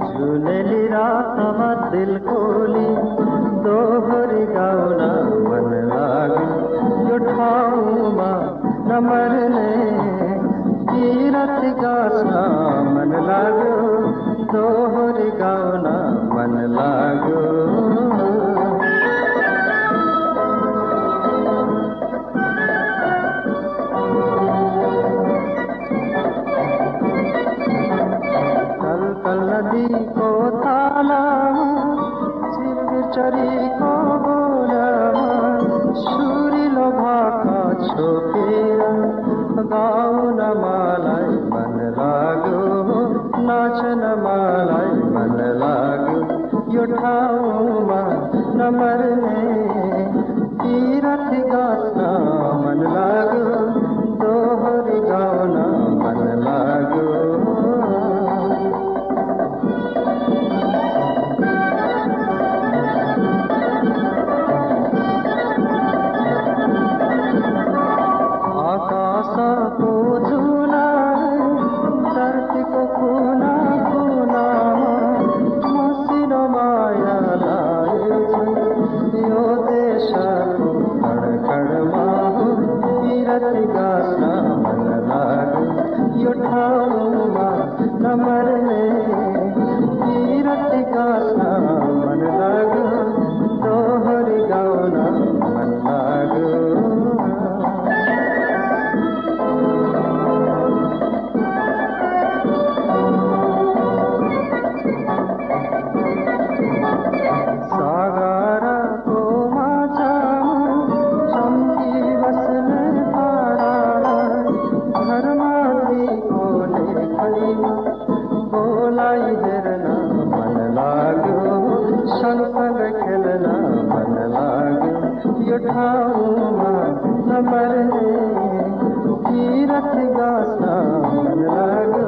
झुलेली रात मत दिल खोली दोहरी गाउन मन लाग्यो यो ठाउँमा नमर्ने तीरथ गाउन मन लाग्यो दोहरी गाउन मन लाग्यो नदी को ताला चिरचरी को बोलामा सुरिलो भाका छोपेर गाउन मलाई मन लाग्यो नाचन मलाई मन लाग्यो यो ठाउँमा नमर्ने तीरथ गाउन मन लाग्यो दोहोरी गाउन मन लाग्यो आकाशको झुला धरतीको कुना कुनामा मसिनो माया लाग्यो यो देशको खडखडमा तीरथ गाउन मन लाग्यो यो ठाउँमा नमर्ने तीरथ गाउन मन लाग्यो दोहोरी गाउन मन लाग्यो बोलाई हेर्न मन लाग्यो सँगसँग खेल्न मन लाग्यो यो ठाउँमा नमर्ने तीरथ गाउन मन लाग्यो